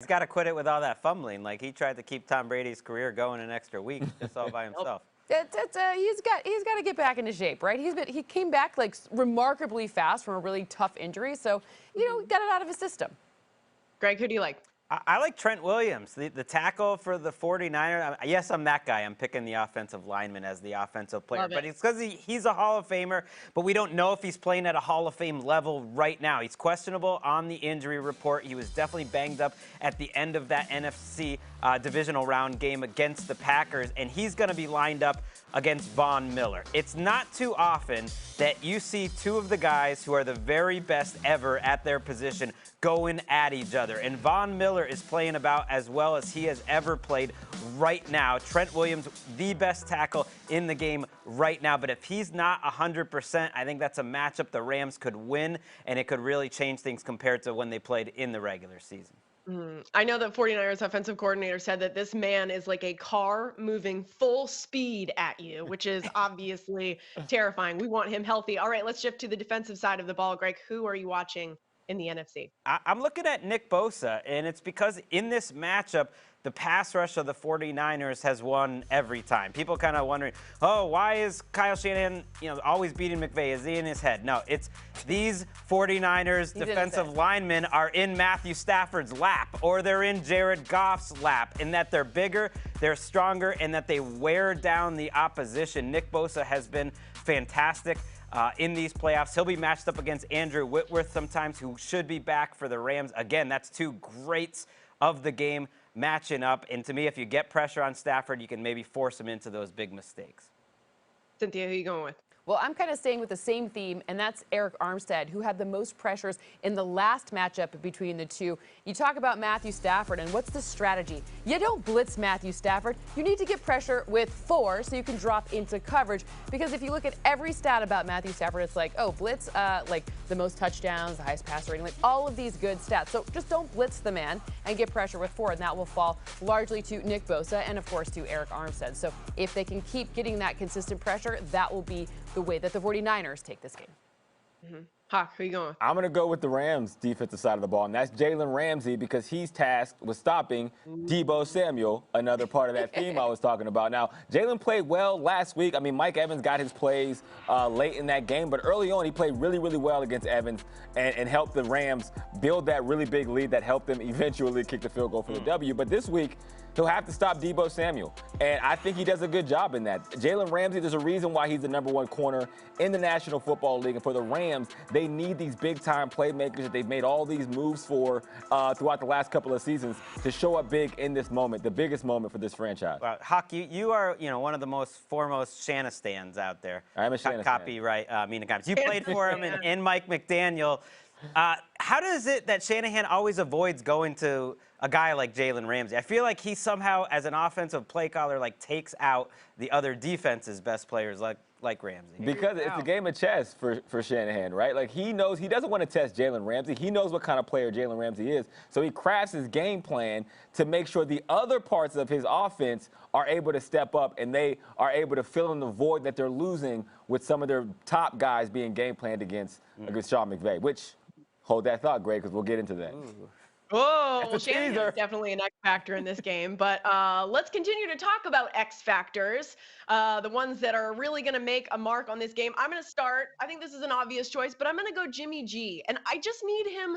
He's got to quit it with all that fumbling. Like, he tried to keep Tom Brady's career going an extra week just all by himself. He's got to get back into shape, right? He came back like remarkably fast from a really tough injury, so got it out of his system. Greg, who do you like? I like Trent Williams, the tackle for the 49ers. Yes, I'm that guy. I'm picking the offensive lineman as the offensive player. But it's because he's a Hall of Famer, but we don't know if he's playing at a Hall of Fame level right now. He's questionable on the injury report. He was definitely banged up at the end of that NFC divisional round game against the Packers, and he's going to be lined up against Von Miller. It's not too often that you see two of the guys who are the very best ever at their position going at each other. And Von Miller is playing about as well as he has ever played right now. Trent Williams, the best tackle in the game right now. But if he's not 100%, I think that's a matchup the Rams could win, and it could really change things compared to when they played in the regular season. I know that 49ers offensive coordinator said that this man is like a car moving full speed at you, which is obviously terrifying. We want him healthy. All right, let's shift to the defensive side of the ball. Greg, who are you watching in the NFC? I'm looking at Nick Bosa, and it's because in this matchup, the pass rush of the 49ers has won every time. People kind of wondering, oh, why is Kyle Shanahan, always beating McVay? Is he in his head? No, it's these 49ers defensive linemen are in Matthew Stafford's lap, or they're in Jared Goff's lap, in that they're bigger, they're stronger, and that they wear down the opposition. Nick Bosa has been fantastic in these playoffs. He'll be matched up against Andrew Whitworth sometimes, who should be back for the Rams. Again, that's two greats of the game matching up. And to me, if you get pressure on Stafford, you can maybe force him into those big mistakes. Cynthia, who are you going with? Well, I'm kind of staying with the same theme, and that's Arik Armstead, who had the most pressures in the last matchup between the two. You talk about Matthew Stafford, and what's the strategy? You don't blitz Matthew Stafford. You need to get pressure with 4 so you can drop into coverage, because if you look at every stat about Matthew Stafford, it's like, oh, blitz, like the most touchdowns, the highest passer rating, like all of these good stats. So just don't blitz the man and get pressure with 4, and that will fall largely to Nick Bosa and, of course, to Arik Armstead. So if they can keep getting that consistent pressure, that will be the way that the 49ers take this game. Hawk, who are you going with? I'm going to go with the Rams' defensive side of the ball, and that's Jalen Ramsey, because he's tasked with stopping Deebo Samuel, another part of that theme I was talking about. Now, Jalen played well last week. I mean, Mike Evans got his plays late in that game, but early on he played really, really well against Evans and helped the Rams build that really big lead that helped them eventually kick the field goal for the W. But this week, he'll have to stop Deebo Samuel, and I think he does a good job in that. Jalen Ramsey, there's a reason why he's the #1 corner in the National Football League, and for the Rams, they need these big-time playmakers that they've made all these moves for throughout the last couple of seasons to show up big in this moment, the biggest moment for this franchise. Well, Hawk, you are one of the most foremost Shanna stands out there. I'm a Shanna Copyright, meaning comments. You played for him and Mike McDaniel. How does it that Shanahan always avoids going to a guy like Jalen Ramsey? I feel like he somehow, as an offensive play caller, takes out the other defense's best players, like Ramsey. Because it's a game of chess for Shanahan, right? Like, he knows he doesn't want to test Jalen Ramsey. He knows what kind of player Jalen Ramsey is. So he crafts his game plan to make sure the other parts of his offense are able to step up and they are able to fill in the void that they're losing with some of their top guys being game planned against Sean McVay, which, hold that thought, Greg, because we'll get into that. Oh, well, Shanahan is definitely an X factor in this game. But let's continue to talk about X factors, the ones that are really going to make a mark on this game. I'm going to start. I think this is an obvious choice, but I'm going to go Jimmy G. And I just need him.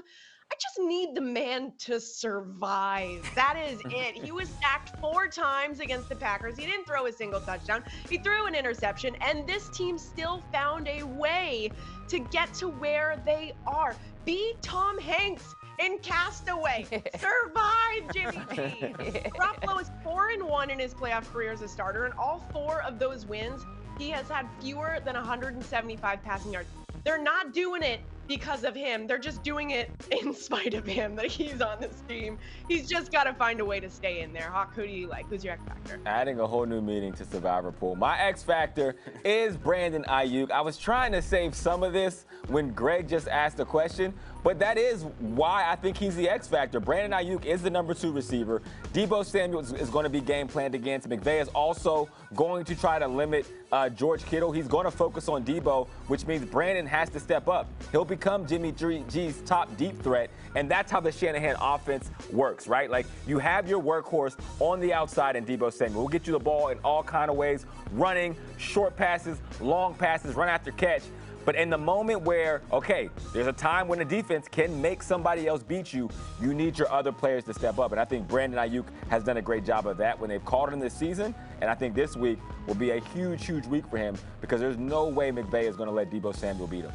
I just need the man to survive. That is it. He was sacked 4 times against the Packers. He didn't throw a single touchdown. He threw an interception, and this team still found a way to get to where they are. Be Tom Hanks in Castaway. Survive, Jimmy G. Garoppolo is 4-1 in his playoff career as a starter, and all 4 of those wins, he has had fewer than 175 passing yards. They're not doing it because of him. They're just doing it in spite of him, that he's on this team. He's just got to find a way to stay in there. Hawk, who do you like? Who's your X factor? Adding a whole new meaning to Survivor Pool. My X factor is Brandon Ayuk. I was trying to save some of this when Greg just asked the question, but that is why I think he's the X factor. Brandon Ayuk is the number 2 receiver. Deebo Samuel is going to be game planned against. McVay is also going to try to limit George Kittle. He's going to focus on Deebo, which means Brandon has to step up. He'll become Jimmy G's top deep threat, and that's how the Shanahan offense works, right? Like, you have your workhorse on the outside in Deebo Samuel. We'll get you the ball in all kind of ways, running, short passes, long passes, run after catch. But in the moment where, okay, there's a time when the defense can make somebody else beat you, you need your other players to step up. And I think Brandon Ayuk has done a great job of that when they've called him this season. And I think this week will be a huge, huge week for him because there's no way McVay is going to let Deebo Samuel beat him.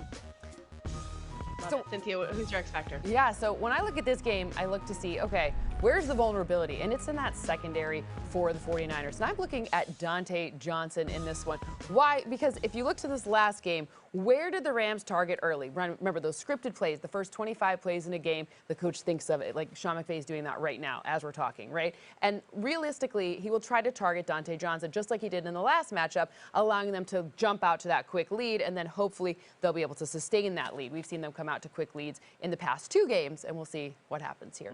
So, Cynthia, who's your X factor? Yeah, so when I look at this game, I look to see, okay, where's the vulnerability? And it's in that secondary for the 49ers. And I'm looking at Dante Johnson in this one. Why? Because if you look to this last game, where did the Rams target early? Remember those scripted plays, the first 25 plays in a game, the coach thinks of it. Like Sean McVay is doing that right now as we're talking, right? And realistically, he will try to target Dante Johnson just like he did in the last matchup, allowing them to jump out to that quick lead, and then hopefully they'll be able to sustain that lead. We've seen them come out to quick leads in the past 2 games, and we'll see what happens here.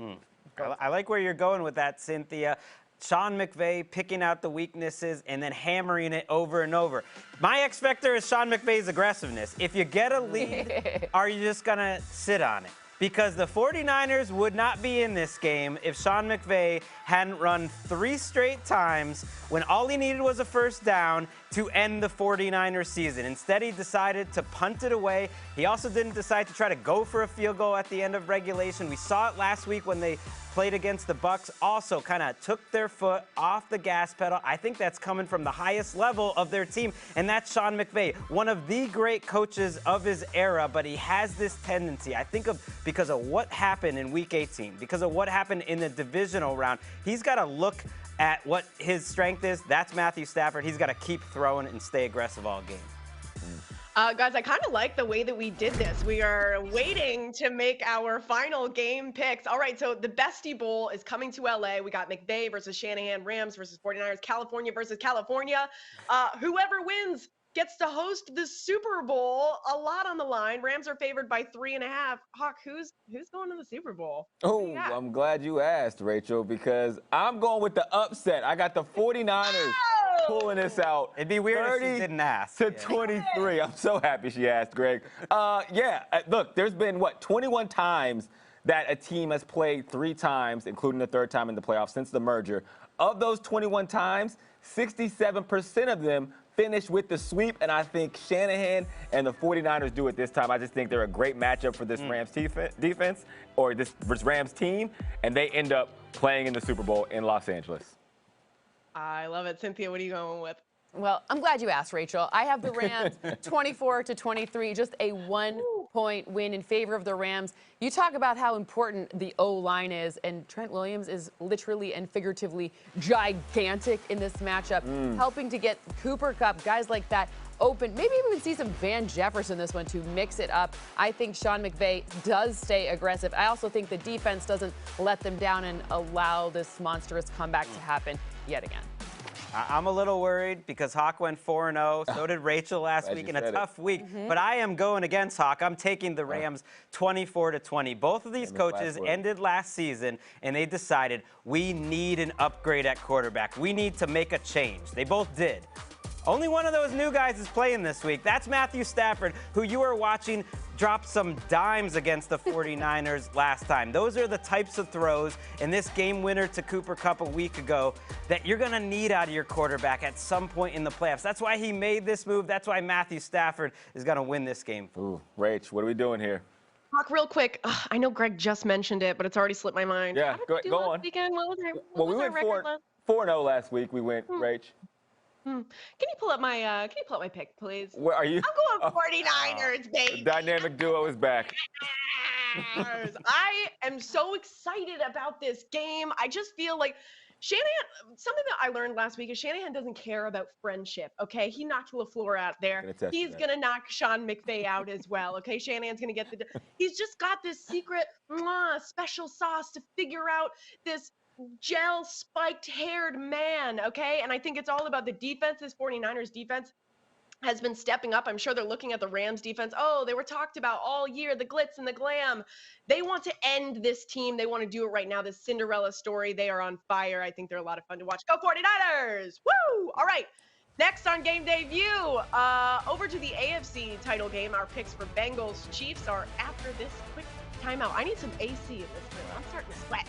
I like where you're going with that, Cynthia. Sean McVay picking out the weaknesses and then hammering it over and over. My X factor is Sean McVay's aggressiveness. If you get a lead, are you just going to sit on it? Because the 49ers would not be in this game if Sean McVay hadn't run 3 straight times when all he needed was a first down to end the 49ers season. Instead, he decided to punt it away. He also didn't decide to try to go for a field goal at the end of regulation. We saw it last week when they played against the Bucs, also kind of took their foot off the gas pedal. I think that's coming from the highest level of their team, and that's Sean McVay, one of the great coaches of his era, but he has this tendency, I think, because of what happened in Week 18, because of what happened in the divisional round. He's got to look at what his strength is. That's Matthew Stafford. He's got to keep throwing and stay aggressive all game. Guys, I kind of like the way that we did this. We are waiting to make our final game picks. All right, so the Bestie Bowl is coming to LA. We got McVay versus Shanahan, Rams versus 49ers, California versus California. Whoever wins gets to host the Super Bowl. A lot on the line. Rams are favored by 3.5. Hawk, who's going to the Super Bowl? Oh, I'm glad you asked, Rachel, because I'm going with the upset. I got the 49ers. Pulling this out. It'd be weird if she didn't ask. To 23. I'm so happy she asked, Greg. Look, there's been, 21 times that a team has played 3 times, including the 3rd time in the playoffs since the merger. Of those 21 times, 67% of them finished with the sweep, and I think Shanahan and the 49ers do it this time. I just think they're a great matchup for this Rams defense, or this Rams team, and they end up playing in the Super Bowl in Los Angeles. I love it. Cynthia, what are you going with? Well, I'm glad you asked, Rachel. I have the Rams 24-23, just a 1-point win in favor of the Rams. You talk about how important the O-line is, and Trent Williams is literally and figuratively gigantic in this matchup, helping to get Cooper Kupp, guys like that, open. Maybe we would see some Van Jefferson this one to mix it up. I think Sean McVay does stay aggressive. I also think the defense doesn't let them down and allow this monstrous comeback to happen yet again. I'm a little worried because Hawk went 4-0. So did Rachel last week in a tough week. But I am going against Hawk. I'm taking the Rams 24-20. Both of these coaches ended last season, and they decided we need an upgrade at quarterback. We need to make a change. They both did. Only one of those new guys is playing this week. That's Matthew Stafford, who you are watching drop some dimes against the 49ers last time. Those are the types of throws in this game winner to Cooper Kupp a week ago that you're going to need out of your quarterback at some point in the playoffs. That's why he made this move. That's why Matthew Stafford is going to win this game. Ooh, Rach, what are we doing here? Hawk, real quick. I know Greg just mentioned it, but it's already slipped my mind. Yeah, go on. Weekend? What Well, we was went our record 4-0 last week. We went, Rach. Can you pull up my pick, please? Where are you? I'm going 49ers, baby. The dynamic duo is back. I am so excited about this game. I just feel like Shanahan, something that I learned last week is Shanahan doesn't care about friendship, okay? He knocked LaFleur out there. He's going to knock Sean McVay out as well, okay? Shanahan's going to get he's just got this secret special sauce to figure out this gel spiked haired man, okay? And I think it's all about the defense, this 49ers defense. has been stepping up. I'm sure they're looking at the Rams defense. Oh, they were talked about all year, the glitz and the glam. They want to end this team. They want to do it right now. This Cinderella story. They are on fire. I think they're a lot of fun to watch. Go 49ers! Woo! All right. Next on Game Day View, over to the AFC title game. Our picks for Bengals Chiefs are after this quick timeout. I need some AC in this room. I'm starting to sweat.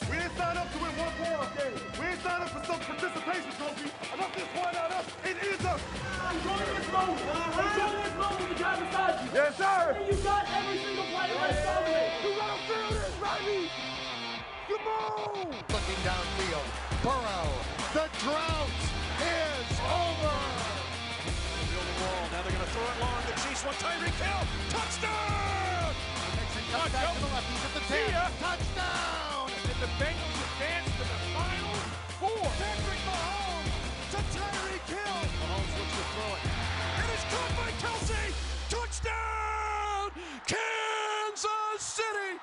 We didn't sign up to win one playoff game. We didn't sign up for some participation trophy. Enough this one out us. It is us. Enjoy this moment. Enjoy this moment with the guy beside you. Yes, sir. And you got every single player that's over it. You gotta feel this, Riley. Come on. Looking downfield. Burrow. The drought is over. Build the wall. Now they're gonna throw it long. The Chiefs want Tyreek Hill. Touchdown. Nixon cuts back to the left. He's at the 10. Touchdown. And the Bengals advance to the final four. Jerick Mahomes to Tyreek Hill. Mahomes looks to throw it. And it's caught by Kelsey. Touchdown, Kansas City.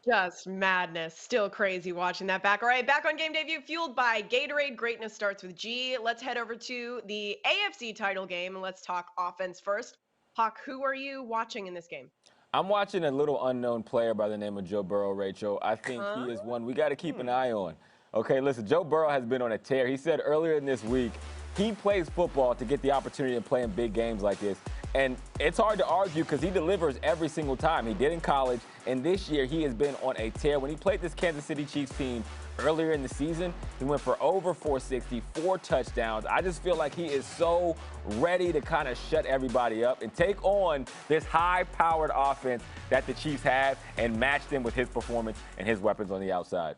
Just madness. Still crazy watching that back. All right, back on Game Day View, fueled by Gatorade. Greatness starts with G. Let's head over to the AFC title game, and let's talk offense first. Hawk, who are you watching in this game? I'm watching a little unknown player by the name of Joe Burrow, Rachel. I think he is one we got to keep an eye on. Okay, listen, Joe Burrow has been on a tear. He said earlier in this week he plays football to get the opportunity to play in big games like this. And it's hard to argue because he delivers every single time. He did in college, and this year he has been on a tear. When he played this Kansas City Chiefs team earlier in the season, he went for over 460, 4 touchdowns. I just feel like he is so ready to kind of shut everybody up and take on this high-powered offense that the Chiefs have and match them with his performance and his weapons on the outside.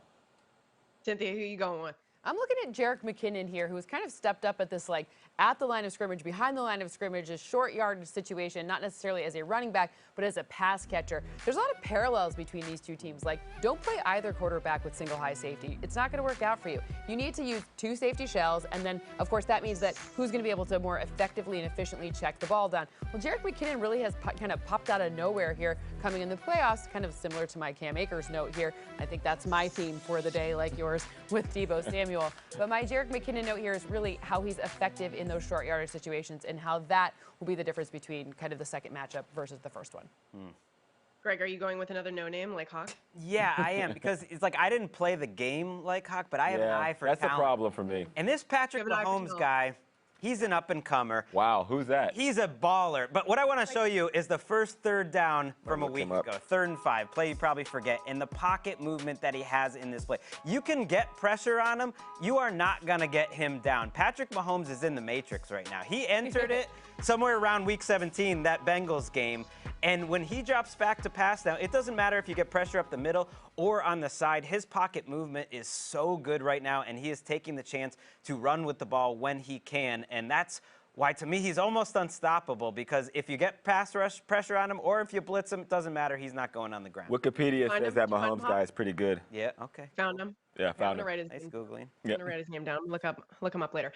Cynthia, who are you going with? I'm looking at Jerick Mckinnon here, who's kind of stepped up at this, like, at the line of scrimmage, behind the line of scrimmage, a short yardage situation, not necessarily as a running back, but as a pass catcher. There's a lot of parallels between these two teams. Like, don't play either quarterback with single high safety. It's not going to work out for you. You need to use 2 safety shells, and then, of course, that means that who's going to be able to more effectively and efficiently check the ball down. Well, Jerick McKinnon really has kind of popped out of nowhere here coming in the playoffs, kind of similar to my Cam Akers note here. I think that's my theme for the day, like yours with Deebo Samuel. But my Jerick McKinnon note here is really how he's effective in those short yardage situations and how that will be the difference between kind of the second matchup versus the first one. Greg, are you going with another no-name like Hawk? Yeah, I am, because it's like I didn't play the game like Hawk, but I have an eye for that's talent. a problem for me. And this Patrick Mahomes guy, he's an up-and-comer. Wow, who's that? He's a baller. But what I want to show you is the first third down from a week ago. 3rd and 5, play you probably forget, and the pocket movement that he has in this play. You can get pressure on him. You are not going to get him down. Patrick Mahomes is in the matrix right now. He entered it somewhere around week 17, that Bengals game. And when he drops back to pass now, it doesn't matter if you get pressure up the middle or on the side. His pocket movement is so good right now, and he is taking the chance to run with the ball when he can. And that's why, to me, he's almost unstoppable, because if you get pass rush pressure on him or if you blitz him, it doesn't matter. He's not going on the ground. Wikipedia says that Mahomes guy is pretty good. Yeah, okay. Found him. Yeah, found him. Nice Googling. I'm gonna write his name down. Look him up later.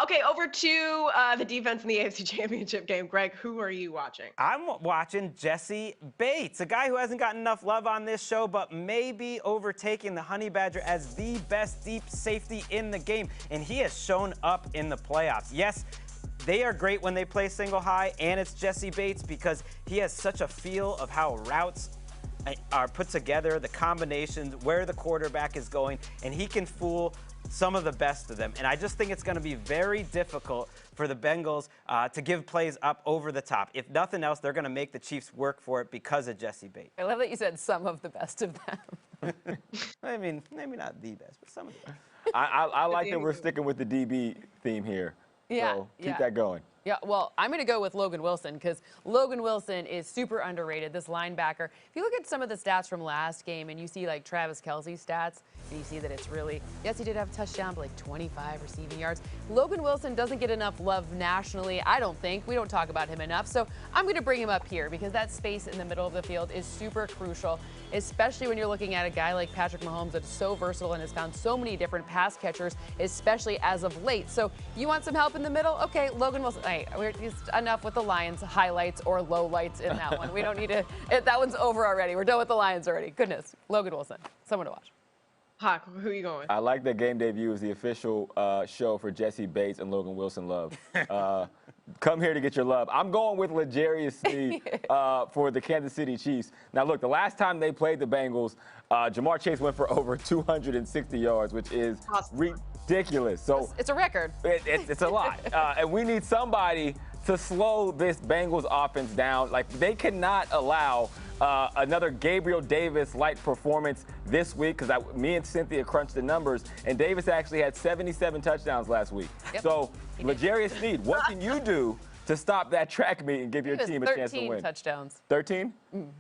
Okay, over to the defense in the AFC Championship game. Greg, who are you watching? I'm watching Jesse Bates, a guy who hasn't gotten enough love on this show, but maybe overtaking the Honey Badger as the best deep safety in the game. And he has shown up in the playoffs. Yes, they are great when they play single high, and it's Jesse Bates because he has such a feel of how routes are put together, the combinations, where the quarterback is going, and he can fool some of the best of them. And I just think it's going to be very difficult for the Bengals to give plays up over the top. If nothing else, they're going to make the Chiefs work for it because of Jesse Bates. I love that you said some of the best of them. I mean, maybe not the best, but some of the best. I like that we're sticking with the DB theme here. Yeah, so keep that going. Yeah, well, I'm going to go with Logan Wilson because Logan Wilson is super underrated, this linebacker. If you look at some of the stats from last game and you see like Travis Kelce's stats, and you see that it's really, yes, he did have a touchdown, but like 25 receiving yards. Logan Wilson doesn't get enough love nationally, I don't think. We don't talk about him enough. So I'm going to bring him up here because that space in the middle of the field is super crucial, especially when you're looking at a guy like Patrick Mahomes that's so versatile and has found so many different pass catchers, especially as of late. So you want some help in the middle? Okay, Logan Wilson. Hey, we're just enough with the Lions highlights or lowlights in that one. We don't need to, that one's over already. We're done with the Lions already. Goodness, Logan Wilson, someone to watch. Hawk, who are you going with? I like that Game Day View is the official show for Jesse Bates and Logan Wilson love. Come here to get your love. I'm going with L'Jarius Sneed for the Kansas City Chiefs. Now, look, the last time they played the Bengals, Jamar Chase went for over 260 yards, which is ridiculous. So it's a record. It's a lot. And we need somebody to slow this Bengals offense down. Like, they cannot allow another Gabriel Davis-like performance this week, because me and Cynthia crunched the numbers, and Davis actually had 77 touchdowns last week. Yep. So, L'Jarius Sneed, what can you do to stop that track meet and give your team a chance to win? 13 touchdowns. 13?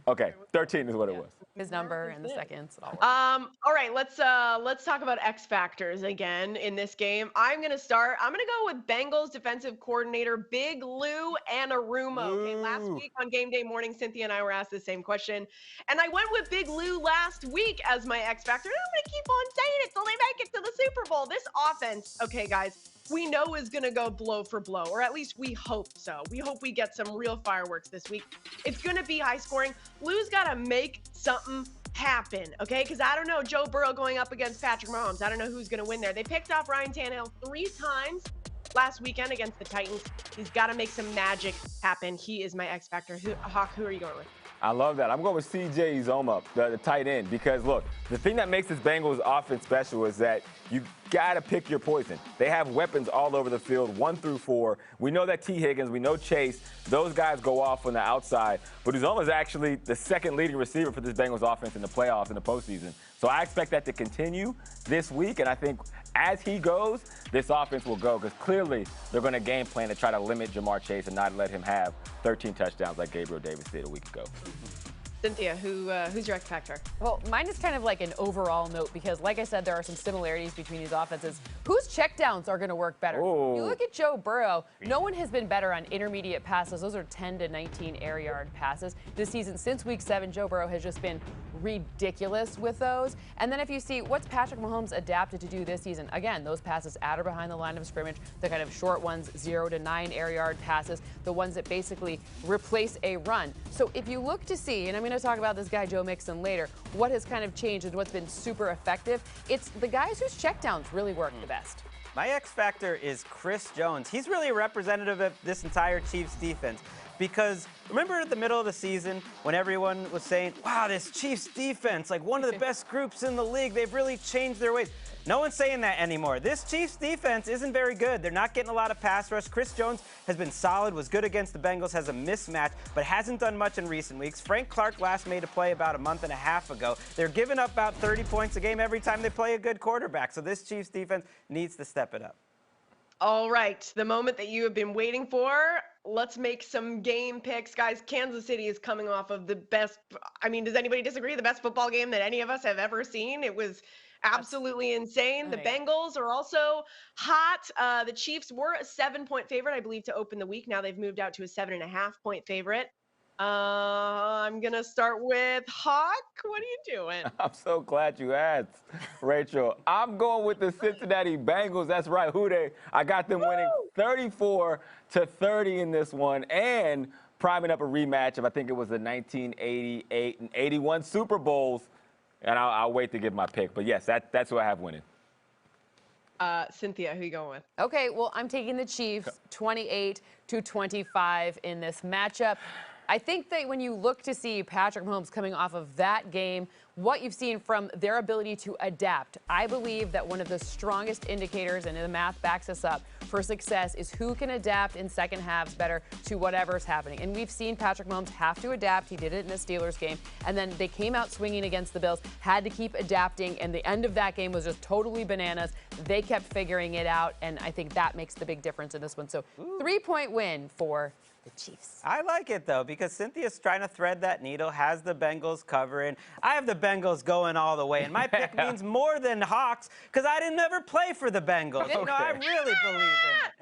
Okay, 13 is what it was. His number and the seconds. All right, let's talk about X factors again in this game. I'm gonna go with Bengals defensive coordinator Big Lou Anarumo. Okay, last week on Game Day morning, Cynthia and I were asked the same question, and I went with Big Lou last week as my X factor. And I'm gonna keep on saying it till they make it to the Super Bowl. This offense, okay, guys, we know is going to go blow for blow, or at least we hope so. We hope we get some real fireworks this week. It's going to be high scoring. Lou's got to make something happen, okay? Because I don't know, Joe Burrow going up against Patrick Mahomes. I don't know who's going to win there. They picked off Ryan Tannehill 3 times last weekend against the Titans. He's got to make some magic happen. He is my X factor. Hawk, who are you going with? I love that. I'm going with C.J. Uzomah, the tight end, because, look, the thing that makes this Bengals offense special is that you got to pick your poison. They have weapons all over the field, 1 through 4. We know that T. Higgins, we know Chase. Those guys go off on the outside. But Uzomah is actually the second leading receiver for this Bengals offense in the playoffs in the postseason. So I expect that to continue this week, and I think as he goes, this offense will go, because clearly they're going to game plan to try to limit Jamar Chase and not let him have 13 touchdowns like Gabriel Davis did a week ago. Cynthia, who's your X factor? Well, mine is kind of like an overall note because, like I said, there are some similarities between these offenses. Whose checkdowns are going to work better? Ooh. You look at Joe Burrow. No one has been better on intermediate passes. Those are 10 to 19 air yard passes this season. Since week 7, Joe Burrow has just been ridiculous with those. And then if you see what's Patrick Mahomes adapted to do this season, again, those passes at or behind the line of scrimmage, the kind of short ones, 0 to 9 air yard passes, the ones that basically replace a run. So if you look to see, and I'm going to talk about this guy Joe Mixon later, what has kind of changed and what's been super effective, it's the guys whose checkdowns really work the best. My X factor is Chris Jones. He's really a representative of this entire Chiefs defense. because remember at the middle of the season when everyone was saying, wow, this Chiefs defense, like one of the best groups in the league, they've really changed their ways. No one's saying that anymore. This Chiefs defense isn't very good. They're not getting a lot of pass rush. Chris Jones has been solid, was good against the Bengals, has a mismatch, but hasn't done much in recent weeks. Frank Clark last made a play about a month and a half ago. They're giving up about 30 points a game every time they play a good quarterback. So this Chiefs defense needs to step it up. All right, the moment that you have been waiting for. Let's make some game picks. Guys, Kansas City is coming off of the best, I mean, does anybody disagree? The best football game that any of us have ever seen. It was absolutely insane. The Bengals are also hot. The Chiefs were a 7-point favorite, I believe, to open the week. Now they've moved out to a 7.5-point favorite. I'm going to start with Hawk. What are you doing? I'm so glad you asked, Rachel. I'm going with the Cincinnati Bengals. That's right, Houday. I got them winning 34-30 in this one and priming up a rematch of, I think it was the 1988 and 81 Super Bowls. And I'll wait to give my pick. But, yes, that's who I have winning. Cynthia, who are you going with? Okay, well, I'm taking the Chiefs 28-25 in this matchup. I think that when you look to see Patrick Mahomes coming off of that game, what you've seen from their ability to adapt, I believe that one of the strongest indicators, and the math backs us up, for success is who can adapt in second halves better to whatever's happening. And we've seen Patrick Mahomes have to adapt. He did it in the Steelers game. And then they came out swinging against the Bills, had to keep adapting. And the end of that game was just totally bananas. They kept figuring it out. And I think that makes the big difference in this one. So 3-point win for the Chiefs. I like it, though, because Cynthia's trying to thread that needle, has the Bengals covering. I have the Bengals going all the way, and my pick means more than Hawks because I didn't ever play for the Bengals. You know, I really believe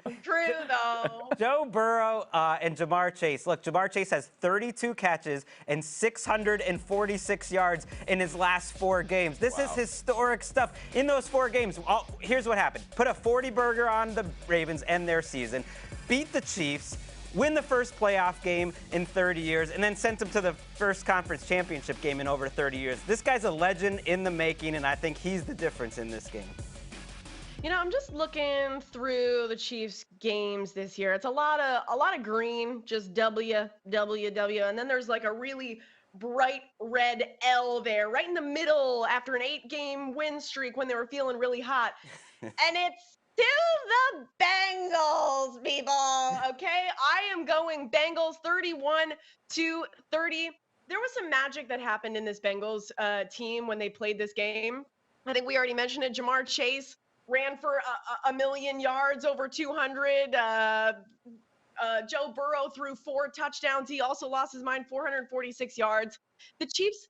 in it. True, though. Joe Burrow and Jamar Chase. Look, Jamar Chase has 32 catches and 646 yards in his last 4 games. This is historic stuff. In those 4 games, here's what happened. Put a 40-burger on the Ravens and their season, beat the Chiefs, win the first playoff game in 30 years, and then sent him to the first conference championship game in over 30 years. This guy's a legend in the making, and I think he's the difference in this game. You know, I'm just looking through the Chiefs games this year. It's a lot of green, just W, W, W, and then there's like a really bright red L there, right in the middle after an 8-game win streak when they were feeling really hot. And it's to the Bengals, people, okay? I am going Bengals 31-30. There was some magic that happened in this Bengals team when they played this game. I think we already mentioned it. Jamar Chase ran for a million yards, over 200. Joe Burrow threw 4 touchdowns. He also lost his mind, 446 yards. The Chiefs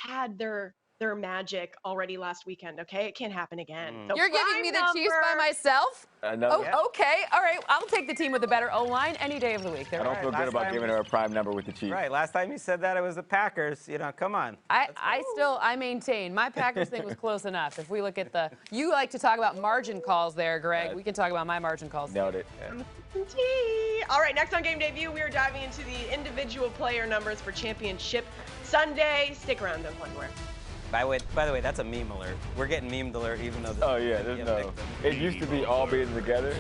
had their magic already last weekend, okay? It can't happen again. So you're giving me the Chiefs by myself? No. Oh, okay. All right. I'll take the team with the better O-line any day of the week. I don't feel good about giving her a prime number with the Chiefs. Right. Last time you said that, it was the Packers. You know, come on. I maintain. My Packers thing was close enough. If we look at you like to talk about margin calls there, Greg. We can talk about my margin calls. Nailed it. All right, next on Game Debut, we are diving into the individual player numbers for Championship Sunday. Stick around, don't go anywhere. By the way, that's a meme alert. We're getting memed alert even though there's no. It used to be all being together.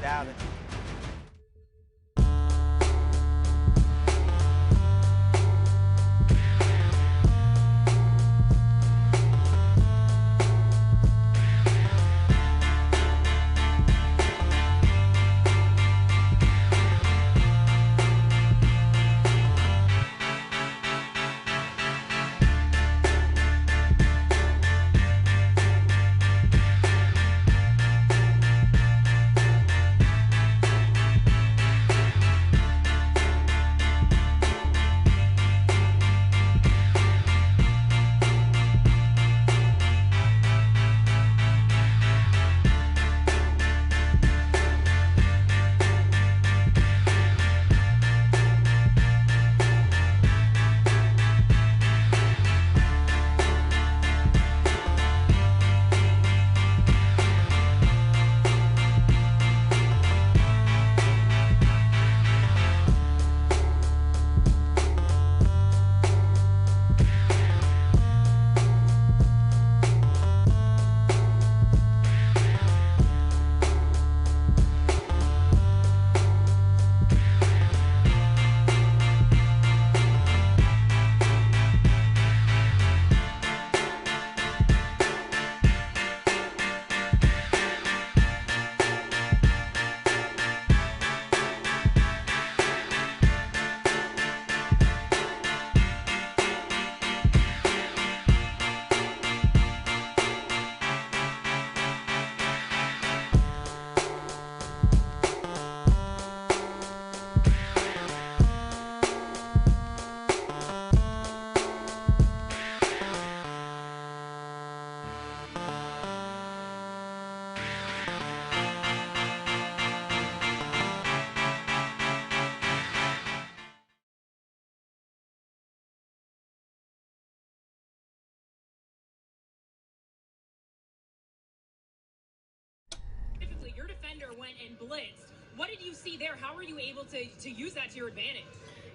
blitzed. What did you see there? How were you able to use that to your advantage?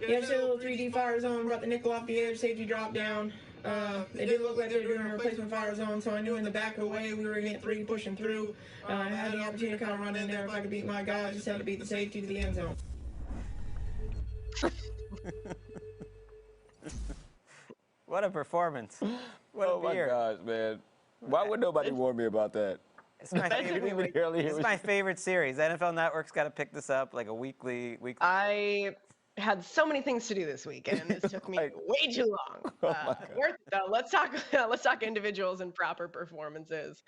Yeah, so a little 3D fire zone, brought the nickel off the edge, safety drop down. It didn't look like they were doing a replacement fire zone, so I knew in the back of the way we were getting 3 pushing through. I had the opportunity to kind of run in there. If I could beat my guy, I just had to beat the safety to the end zone. What a performance. What Oh a beer. my gosh, man. Why would nobody warn me about that? It's my favorite, it's my favorite series. NFL Network's got to pick this up like a weekly. I had so many things to do this week, and this took me way too long. Worth it though. Let's talk individuals and proper performances.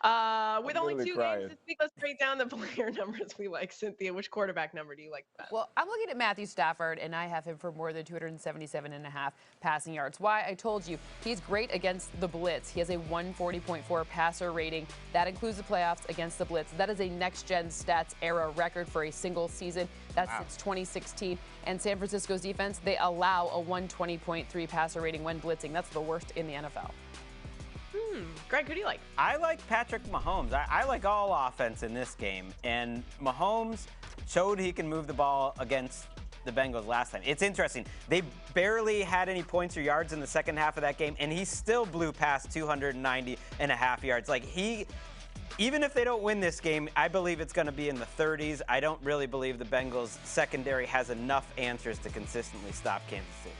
With only 2 games this week, let's break down the player numbers we like. Cynthia, which quarterback number do you like best? Well, I'm looking at Matthew Stafford, and I have him for more than 277.5 passing yards. Why? I told you, he's great against the blitz. He has a 140.4 passer rating. That includes the playoffs against the blitz. That is a next-gen stats era record for a single season. That's since 2016. And San Francisco's defense, they allow a 120.3 passer rating when blitzing. That's the worst in the NFL. Greg, who do you like? I like Patrick Mahomes. I like all offense in this game. And Mahomes showed he can move the ball against the Bengals last time. It's interesting. They barely had any points or yards in the second half of that game, and he still blew past 290.5 yards. Like, even if they don't win this game, I believe it's going to be in the 30s. I don't really believe the Bengals secondary has enough answers to consistently stop Kansas City.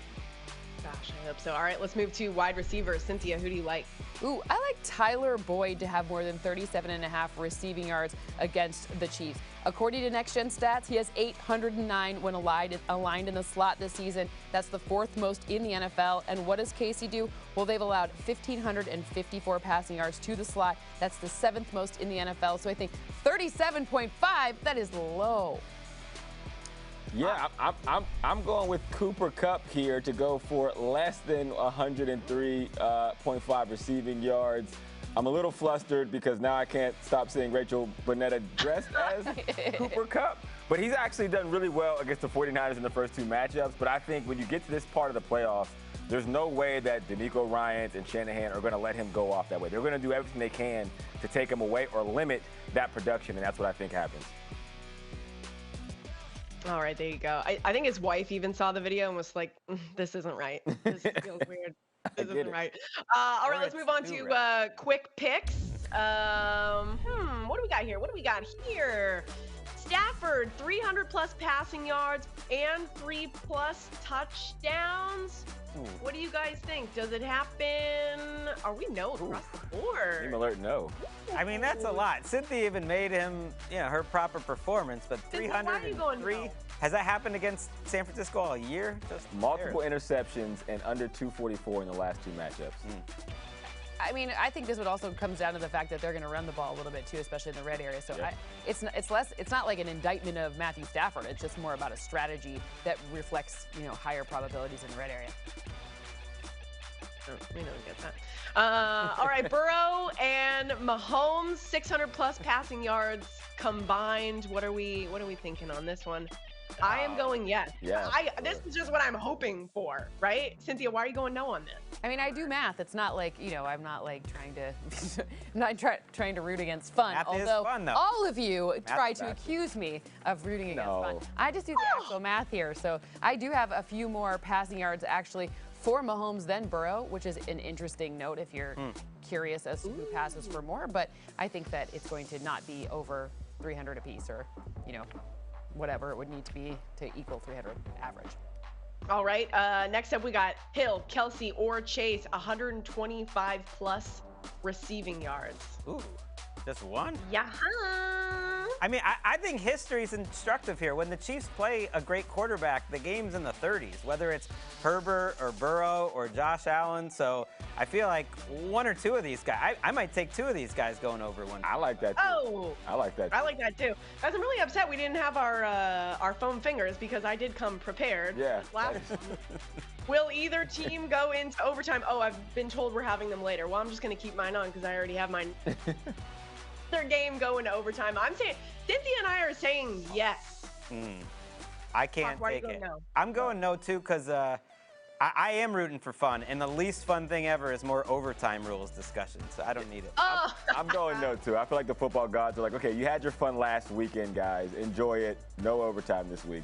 Gosh, I hope so. All right, let's move to wide receivers. Cynthia, who do you like? Ooh, I like Tyler Boyd to have more than 37.5 receiving yards against the Chiefs. According to Next Gen Stats, he has 809 when aligned in the slot this season. That's the 4th most in the NFL. And what does Casey do? Well, they've allowed 1,554 passing yards to the slot. That's the 7th most in the NFL. So I think 37.5, that is low. Yeah, I'm going with Cooper Kupp here to go for less than 103.5 receiving yards. I'm a little flustered because now I can't stop seeing Rachel Bonnetta dressed as Cooper Kupp. But he's actually done really well against the 49ers in the first 2 matchups. But I think when you get to this part of the playoffs, there's no way that D'Amico Ryans and Shanahan are going to let him go off that way. They're going to do everything they can to take him away or limit that production, and that's what I think happens. All right, there you go. I think his wife even saw the video and was like, this isn't right. This feels weird. This isn't right. All right, let's move on to quick picks. What do we got here? Stafford, 300+ passing yards and 3+ touchdowns. What do you guys think? Does it happen? Are we no across the board? Team alert, no. I mean, that's a lot. Cynthia even made him, her proper performance, but 303. Has that happened against San Francisco all year? Just multiple interceptions and under 244 in the last 2 matchups. I mean, I think this would also comes down to the fact that they're going to run the ball a little bit too, especially in the red area. So it's not like an indictment of Matthew Stafford. It's just more about a strategy that reflects, higher probabilities in the red area. We don't get that. All right, Burrow and Mahomes, 600+ passing yards combined. What are we thinking on this one? I am going yes. This is just what I'm hoping for, right? Cynthia, why are you going no on this? I mean, I do math. It's not like, I'm not like trying to, I'm not trying to root against fun. Math although is fun, though. all of you try to accuse me of rooting against fun. I just do the actual math here. So I do have a few more passing yards actually for Mahomes than Burrow, which is an interesting note if you're curious as to who passes for more. But I think that it's going to not be over 300 apiece or, whatever it would need to be to equal 300 average. All right, next up we got Hill, Kelsey, or Chase, 125+ receiving yards. Ooh, just one? Yeah. I mean, I think history's instructive here. When the Chiefs play a great quarterback, the game's in the 30s, whether it's Herbert or Burrow or Josh Allen. So I feel like one or two of these guys, I might take 2 of these guys going over one. I like that too. Oh, I like that too. I like that too. Guys, I'm really upset we didn't have our foam fingers because I did come prepared. Yeah. Will either team go into overtime? Oh, I've been told we're having them later. Well, I'm just going to keep mine on because I already have mine. Their game go into overtime. I'm saying, Cynthia and I are saying yes. I can't take it. No? I'm going no too because I am rooting for fun, and the least fun thing ever is more overtime rules discussion, so I don't need it. Oh. I'm going no, too. I feel like the football gods are like, okay, you had your fun last weekend, guys. Enjoy it. No overtime this week.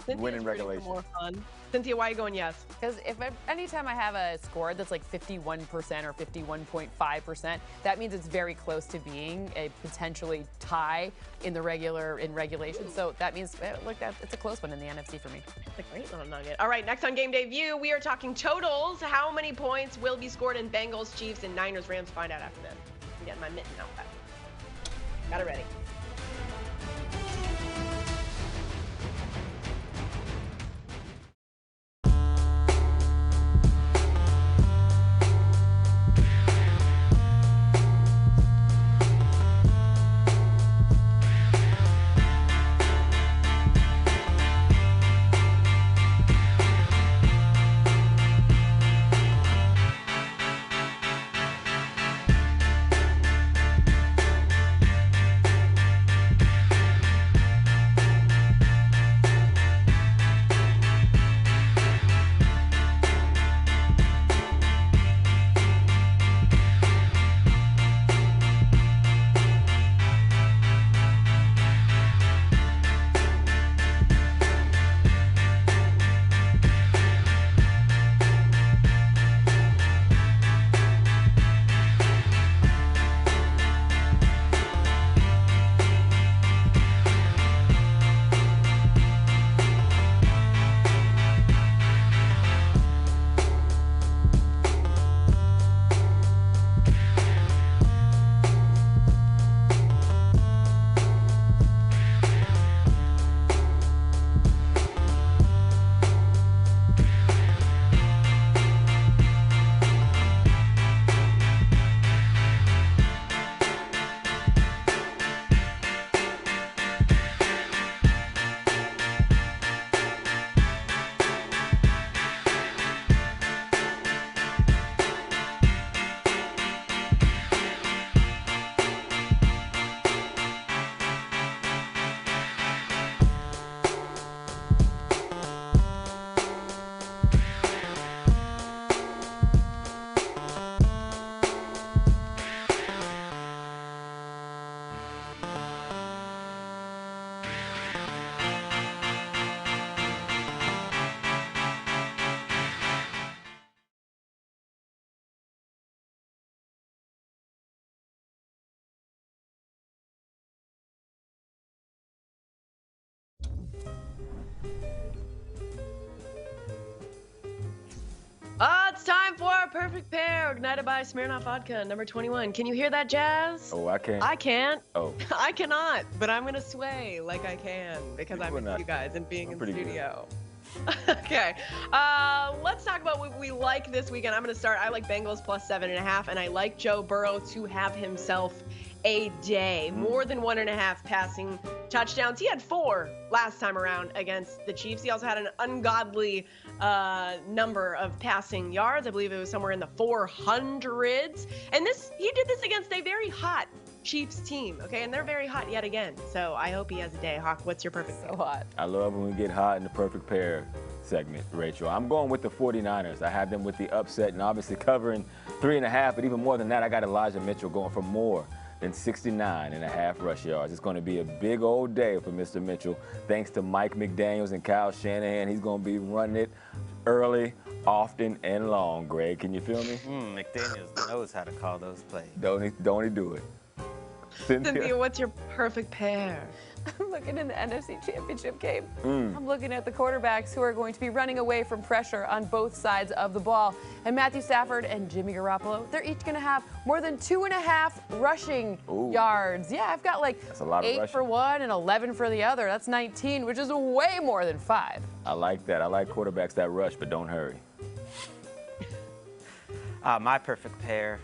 Win in regulation. More fun. Cynthia, why are you going yes? Because anytime I have a score that's like 51% or 51.5%, that means it's very close to being a potentially tie in regulation. So that means, look, it's a close one in the NFC for me. That's a great little nugget. All right, next on Game Day View, we are talking totals. How many points will be scored in Bengals, Chiefs, and Niners, Rams? Find out after this. I'm getting my mitten out. Got it ready. It's time for our perfect pair, ignited by Smirnoff Vodka, number 21. Can you hear that, Jazz? Oh, I can. I can't. Oh. I cannot, but I'm going to sway like I can because I'm with you guys and being in the studio. Okay. Let's talk about what we like this weekend. I'm going to start. I like Bengals plus 7.5, and I like Joe Burrow to have himself a day. More than 1.5 passing touchdowns. He had 4 last time around against the Chiefs. He also had an ungodly number of passing yards. I believe it was somewhere in the 400s. And he did this against a very hot Chiefs team, okay? And they're very hot yet again. So I hope he has a day. Hawk, what's your perfect pair? So hot. I love when we get hot in the perfect pair segment, Rachel. I'm going with the 49ers. I have them with the upset and obviously covering 3.5, but even more than that, I got Elijah Mitchell going for more than 69.5 rush yards. It's going to be a big old day for Mr. Mitchell. Thanks to Mike McDaniels and Kyle Shanahan. He's going to be running it early, often, and long, Greg. Can you feel me? McDaniels knows how to call those plays. Don't he do it? Cynthia, what's your perfect pair? I'm looking in the NFC Championship game. I'm looking at the quarterbacks who are going to be running away from pressure on both sides of the ball. And Matthew Stafford and Jimmy Garoppolo, they're each going to have more than 2.5 rushing yards. Yeah, I've got like 8 for one and 11 for the other. That's 19, which is way more than 5. I like that. I like quarterbacks that rush, but don't hurry. My perfect pair,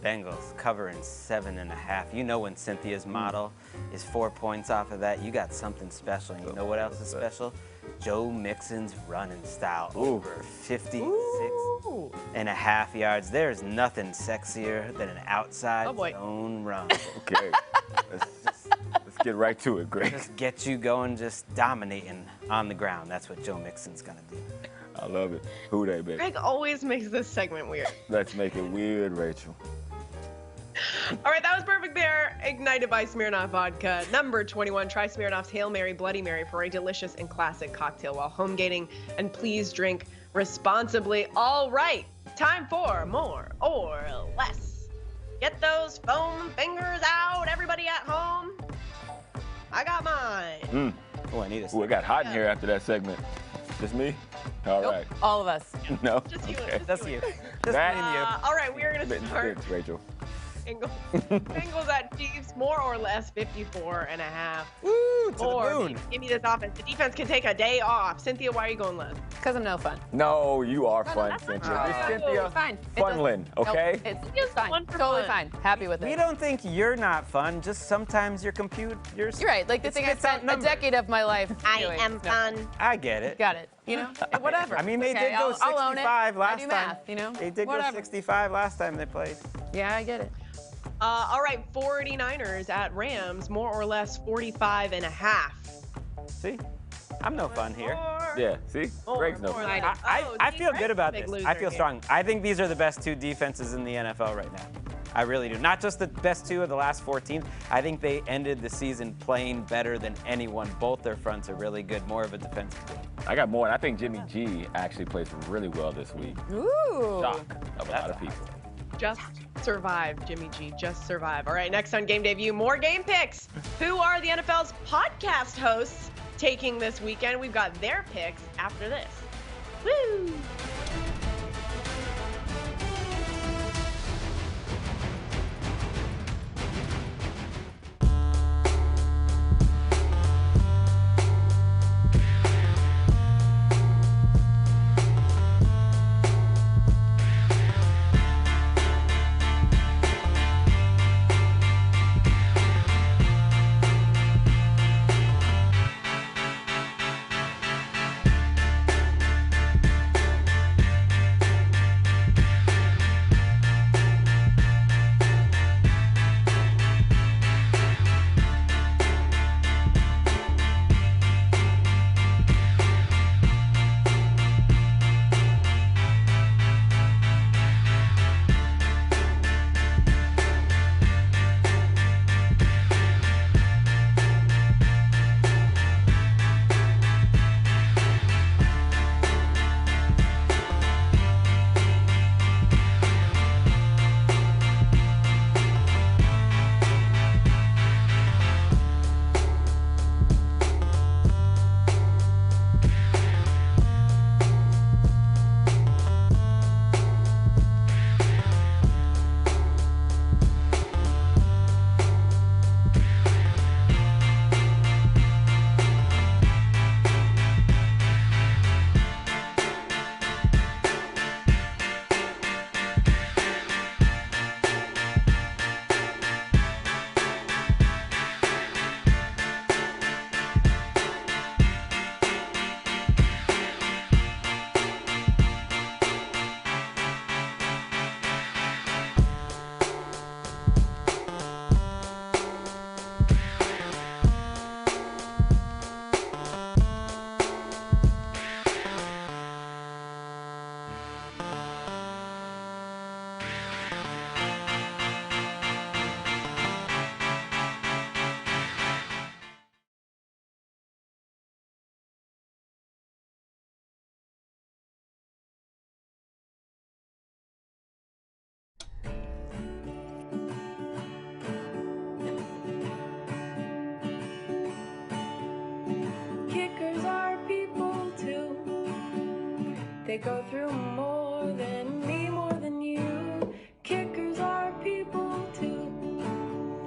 Bengals covering 7.5. You know when Cynthia's model is 4 points off of that, you got something special. And you know what else is special? Joe Mixon's running style over 56.5 yards. There's nothing sexier than an outside zone run. Okay, let's get right to it, Greg. Just get you going, just dominating on the ground. That's what Joe Mixon's gonna do. I love it. Who they, baby? Greg always makes this segment weird. Let's make it weird, Rachel. All right, that was perfect there. Ignited by Smirnoff Vodka. Number 21, try Smirnoff's Hail Mary Bloody Mary for a delicious and classic cocktail while home gating. And please drink responsibly. All right, time for more or less. Get those foam fingers out, everybody at home. I got mine. Oh, I need a Ooh, it got hot in here after that segment. Just me? All right. All of us. No? Just you. Okay. That's you. Just That- me and you. All right, we are going to start. Thanks, Rachel. Bengals at Chiefs, more or less 54.5. Woo, to the Or moon. give me this offense. The defense can take a day off. Cynthia, why are you going left? Because I'm no fun. No, you are fun, that's Cynthia. not This true. Cynthia Fine. Funlin, okay? Nope, it's Just fine. one for Totally fun. fine. Happy with it. We don't think you're not fun. Just sometimes your computer. You're right. Like the thing I spent a decade of my life doing. I am No. fun. I get it. Got it. You know, Whatever. I mean, they Okay, did go I'll own it. 65 last I do time. math, you know? They did Whatever. go 65 last time they played. Yeah, I get it. All right, 49ers at Rams, more or less 45.5. See? I'm no fun here. Yeah, see? Greg's no fun. I feel good about this. I feel here. strong. I think these are the best two defenses in the NFL right now. I really do. Not just the best two of the last 14. I think they ended the season playing better than anyone. Both their fronts are really good. More of a defensive team. I got more. I think Jimmy G actually plays really well this week. Ooh. Shock of a lot of people. Just survive, Jimmy G. Just survive. All right, next on Game Day View, more game picks. Who are the NFL's podcast hosts taking this weekend? We've got their picks after this. Woo! They go through more than me, more than you. Kickers are people too.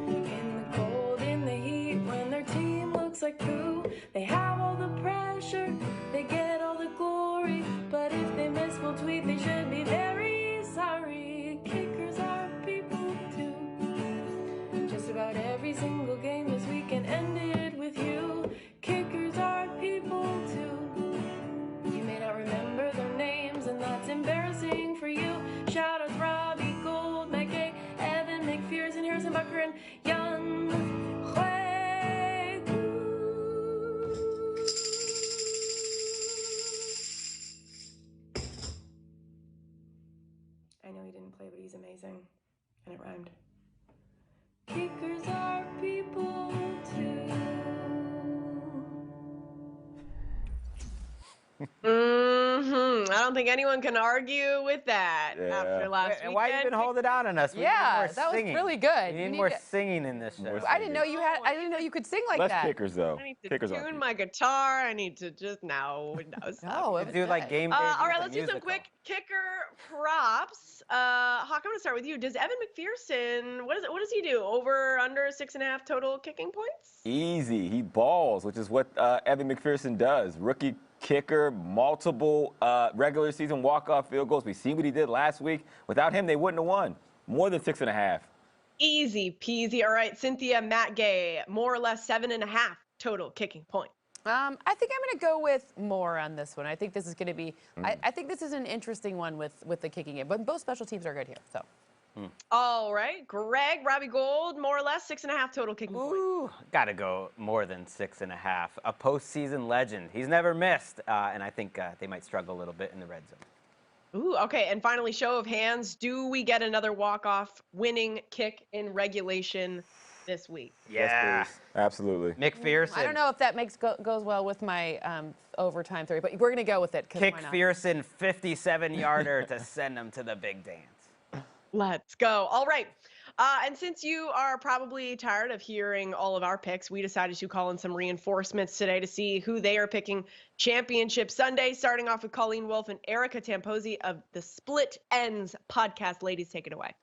In the cold, in the heat, when their team looks like poo. They have all the pressure, they get all the glory. But if they miss, we'll tweet, they should be very sorry. Kickers are people too. Just about every single game this weekend ended with you. Kickers are people too. You may not remember their names, and that's embarrassing for you. Shout out to Robbie Gould, McKay, Evan McPherson, Harrison Bucker, and Young Hui. I know he didn't play, but he's amazing. And it rhymed. Kickers are people too. I don't think anyone can argue with that after last weekend. Why you been holding out on us? We need more that singing. was really good. We need more singing in this show. I didn't know you had. I didn't know you could sing like Less that. kickers, though. I need to Kickers tune my guitar. I need to just no. No, do like game. All right, let's do some quick kicker props. Hawk, I'm gonna start with you. Does Evan McPherson? What does he do? Over under 6.5 total kicking points? Easy. He balls, which is what Evan McPherson does. Rookie kicker, multiple regular season walk-off field goals. We see what he did last week. Without him, they wouldn't have won. More than 6.5. Easy peasy. All right, Cynthia, Matt Gay, more or less 7.5 total kicking points. I think I'm going to go with more on this one. I think this is going to be. I think this is an interesting one with the kicking game. But both special teams are good here. So. All right, Greg, Robbie Gould, more or less 6.5 total kicking points. Gotta go more than 6.5. A postseason legend. He's never missed, and I think they might struggle a little bit in the red zone. Ooh, okay. And finally, show of hands. Do we get another walk-off winning kick in regulation this week? Yeah, yes, absolutely. McPherson. I don't know if that goes well with my overtime theory, but we're going to go with it. McPherson 57-yarder to send them to the big dance. Let's go. All right. And since you are probably tired of hearing all of our picks, we decided to call in some reinforcements today to see who they are picking Championship Sunday, starting off with Colleen Wolf and Erica Tamposi of the Split Ends podcast. Ladies, take it away.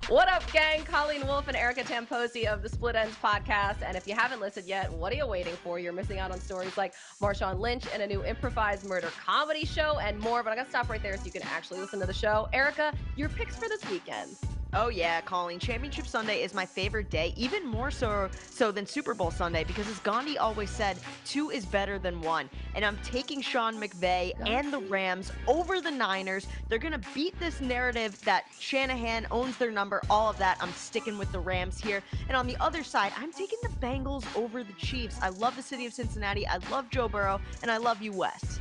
What up, gang? Colleen Wolf and Erica Tamposi of the Split Ends podcast. And if you haven't listened yet, what are you waiting for? You're missing out on stories like Marshawn Lynch and a new improvised murder comedy show and more. But I gotta stop right there so you can actually listen to the show. Erica, your picks for this weekend. Oh yeah, Colleen. Championship Sunday is my favorite day, even more so than Super Bowl Sunday, because as Gandhi always said, 2 is better than 1. And I'm taking Sean McVay and the Rams over the Niners. They're gonna beat this narrative that Shanahan owns their number, all of that. I'm sticking with the Rams here. And on the other side, I'm taking the Bengals over the Chiefs. I love the city of Cincinnati. I love Joe Burrow, and I love you, Wes.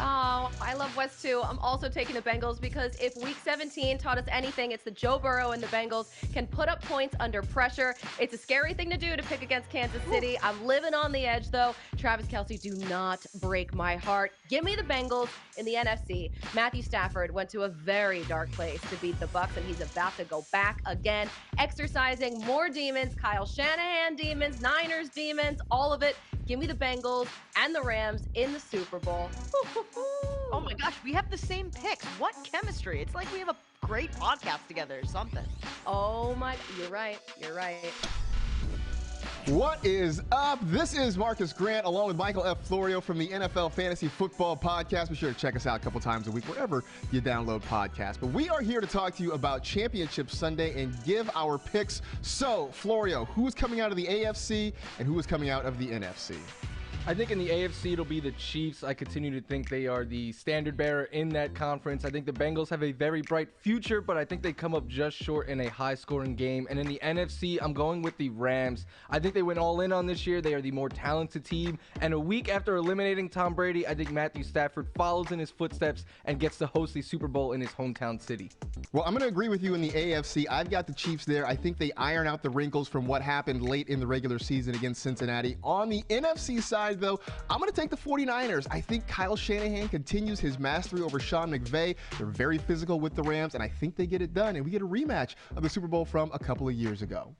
Oh, I love West too. I'm also taking the Bengals because if Week 17 taught us anything, it's that Joe Burrow and the Bengals can put up points under pressure. It's a scary thing to do to pick against Kansas City. I'm living on the edge, though. Travis Kelce, do not break my heart. Give me the Bengals in the NFC. Matthew Stafford went to a very dark place to beat the Bucs, and he's about to go back again, exercising more demons, Kyle Shanahan demons, Niners demons, all of it. Give me the Bengals and the Rams in the Super Bowl. Oh my gosh, we have the same picks. What chemistry? It's like we have a great podcast together or something. Oh my, you're right. You're right. What is up? This is Marcus Grant along with Michael F. Florio from the NFL Fantasy Football Podcast. Be sure to check us out a couple times a week wherever you download podcasts. But we are here to talk to you about Championship Sunday and give our picks. So, Florio, who is coming out of the AFC and who is coming out of the NFC? I think in the AFC, it'll be the Chiefs. I continue to think they are the standard bearer in that conference. I think the Bengals have a very bright future, but I think they come up just short in a high-scoring game. And in the NFC, I'm going with the Rams. I think they went all in on this year. They are the more talented team. And a week after eliminating Tom Brady, I think Matthew Stafford follows in his footsteps and gets to host the Super Bowl in his hometown city. Well, I'm going to agree with you in the AFC. I've got the Chiefs there. I think they iron out the wrinkles from what happened late in the regular season against Cincinnati. On the NFC side, though, I'm going to take the 49ers. I think Kyle Shanahan continues his mastery over Sean McVay. They're very physical with the Rams, and I think they get it done, and we get a rematch of the Super Bowl from a couple of years ago.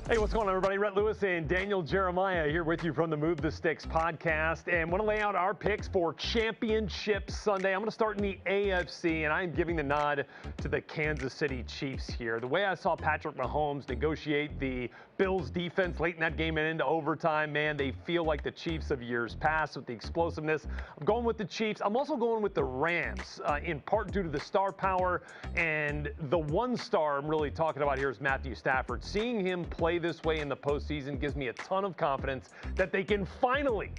Hey, what's going on, everybody? Rhett Lewis and Daniel Jeremiah here with you from the Move the Sticks podcast, and want to lay out our picks for Championship Sunday. I'm going to start in the AFC, and I'm giving the nod to the Kansas City Chiefs here. The way I saw Patrick Mahomes negotiate the Bills defense late in that game and into overtime, man, they feel like the Chiefs of years past with the explosiveness. I'm going with the Chiefs. I'm also going with the Rams, in part due to the star power, and the one star I'm really talking about here is Matthew Stafford. Seeing him play this way in the postseason gives me a ton of confidence that they can finally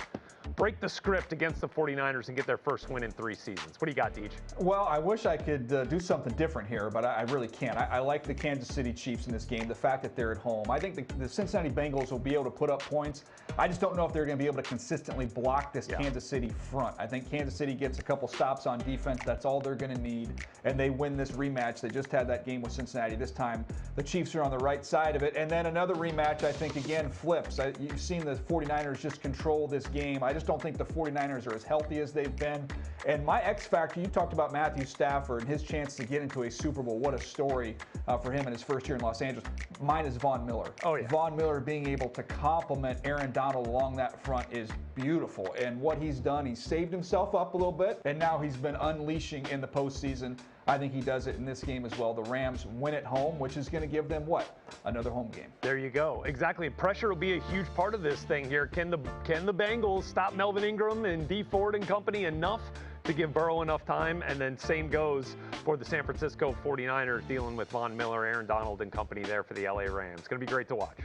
break the script against the 49ers and get their first win in 3 seasons. What do you got, Deej? Well, I wish I could do something different here, but I really can't. I like the Kansas City Chiefs in this game, the fact that they're at home. I think the Cincinnati Bengals will be able to put up points. I just don't know if they're going to be able to consistently block this Kansas City front. I think Kansas City gets a couple stops on defense. That's all they're going to need, and they win this rematch. They just had that game with Cincinnati. This time, the Chiefs are on the right side of it. And then another rematch, I think, again, flips. You've seen the 49ers just control this game. I just don't think the 49ers are as healthy as they've been. And my X factor, you talked about Matthew Stafford and his chance to get into a Super Bowl. What a story for him in his first year in Los Angeles. Mine is Von Miller. Oh, yeah. Von Miller being able to complement Aaron Donald along that front is beautiful. And what he's done, he's saved himself up a little bit, and now he's been unleashing in the postseason. I think he does it in this game as well. The Rams win at home, which is going to give them what? Another home game. There you go. Exactly. Pressure will be a huge part of this thing here. Can the Bengals stop Melvin Ingram and D Ford and company enough to give Burrow enough time? And then same goes for the San Francisco 49ers dealing with Von Miller, Aaron Donald and company there for the LA Rams. It's going to be great to watch.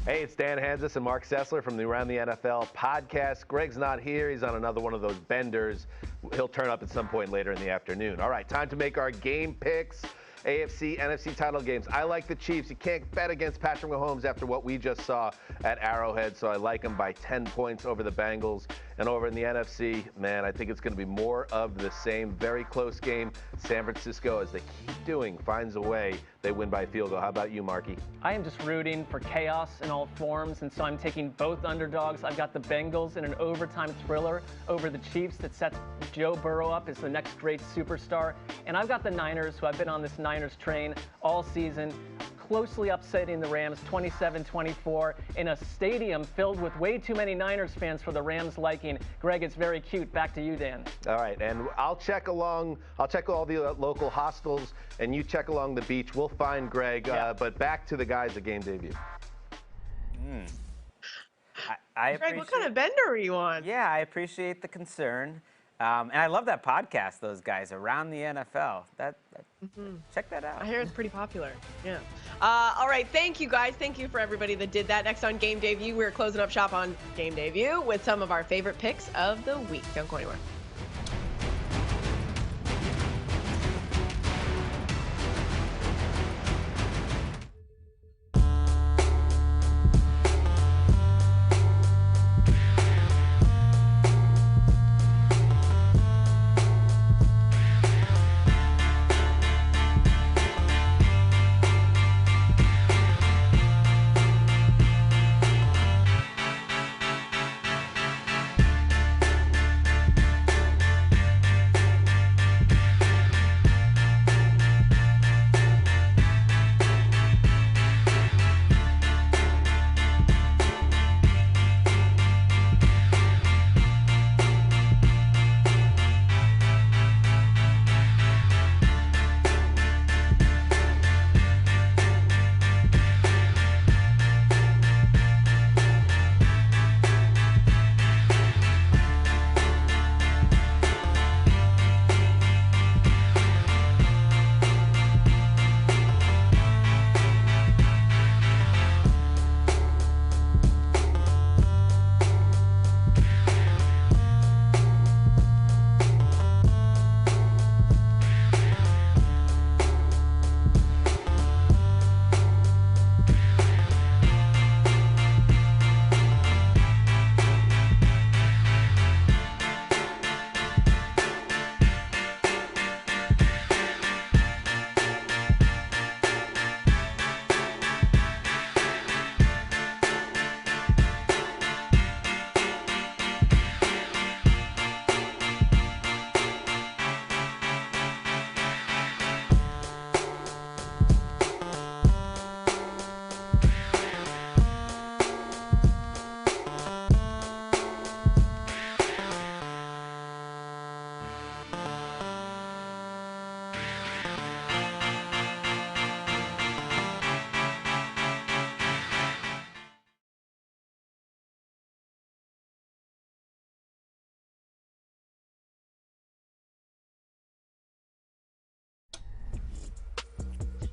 Hey, it's Dan Hansis and Mark Sessler from the Around the NFL podcast. Greg's not here. He's on another one of those benders. He'll turn up at some point later in the afternoon. All right, time to make our game picks. AFC, NFC title games. I like the Chiefs. You can't bet against Patrick Mahomes after what we just saw at Arrowhead, so I like him by 10 points over the Bengals. And over in the NFC, man, I think it's going to be more of the same. Very close game. San Francisco, as they keep doing, finds a way. They win by field goal. How about you, Marky? I am just rooting for chaos in all forms, and so I'm taking both underdogs. I've got the Bengals in an overtime thriller over the Chiefs that sets Joe Burrow up as the next great superstar. And I've got the Niners, who I've been on this Niners train all season, closely upsetting the Rams 27-24 in a stadium filled with way too many Niners fans for the Rams' liking. Greg, it's very cute. Back to you, Dan. All right, and I'll check all the local hostels, and you check along the beach. We'll find Greg, but back to the guys at game debut. Greg, what kind of bender are you on? Yeah, I appreciate the concern. And I love that podcast, those guys, Around the NFL. Check that out. I hear it's pretty popular. Yeah. All right. Thank you, guys. Thank you for everybody that did that. Next on Game Debut, we're closing up shop on Game Debut with some of our favorite picks of the week. Don't go anywhere.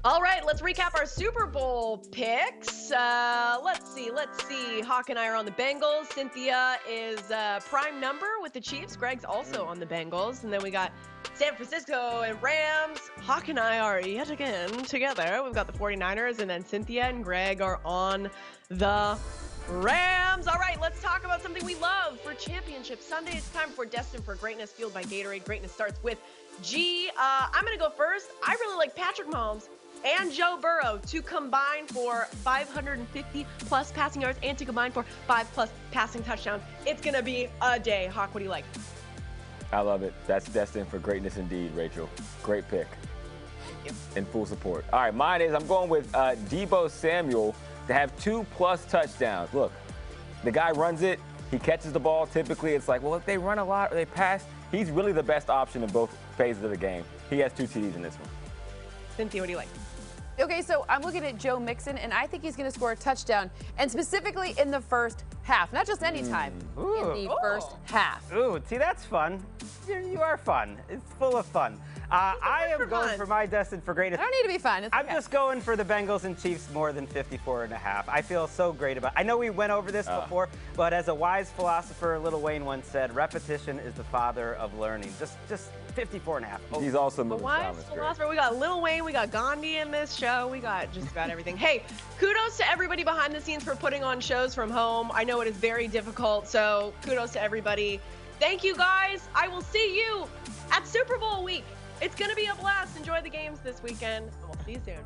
All right, let's recap our Super Bowl picks. Let's see. Hawk and I are on the Bengals. Cynthia is prime number with the Chiefs. Greg's also on the Bengals. And then we got San Francisco and Rams. Hawk and I are yet again together. We've got the 49ers, and then Cynthia and Greg are on the Rams. All right, let's talk about something we love for Championship Sunday. It's time for Destined for Greatness, fueled by Gatorade. Greatness starts with G. I'm going to go first. I really like Patrick Mahomes and Joe Burrow to combine for 550 plus passing yards and to combine for 5+ passing touchdowns. It's going to be a day. Hawk, what do you like? I love it. That's Destined for Greatness indeed, Rachel. Great pick. Thank you. In full support. All right, mine is I'm going with Deebo Samuel to have 2+ touchdowns. Look, the guy runs it. He catches the ball. Typically, it's like, well, if they run a lot or they pass, he's really the best option in both phases of the game. He has 2 TDs in this one. Cynthia, what do you like? Okay, so I'm looking at Joe Mixon, and I think he's going to score a touchdown, and specifically in the first half. Not just any time, in the first half. Ooh, see, that's fun. You are fun. It's full of fun. I am going for my Destined for Greatness. I don't need to be fun. It's I'm okay. just going for the Bengals and Chiefs more than 54.5. I feel so great about it. I know we went over this before, but as a wise philosopher, Lil Wayne once said, repetition is the father of learning. Just 54.5. Oh. He's also moving Wise philosopher. We got Lil Wayne, we got Gandhi in this show. We got just about everything. Hey, kudos to everybody behind the scenes for putting on shows from home. I know it is very difficult, so kudos to everybody. Thank you, guys. I will see you at Super Bowl week. It's going to be a blast. Enjoy the games this weekend, and we'll see you soon.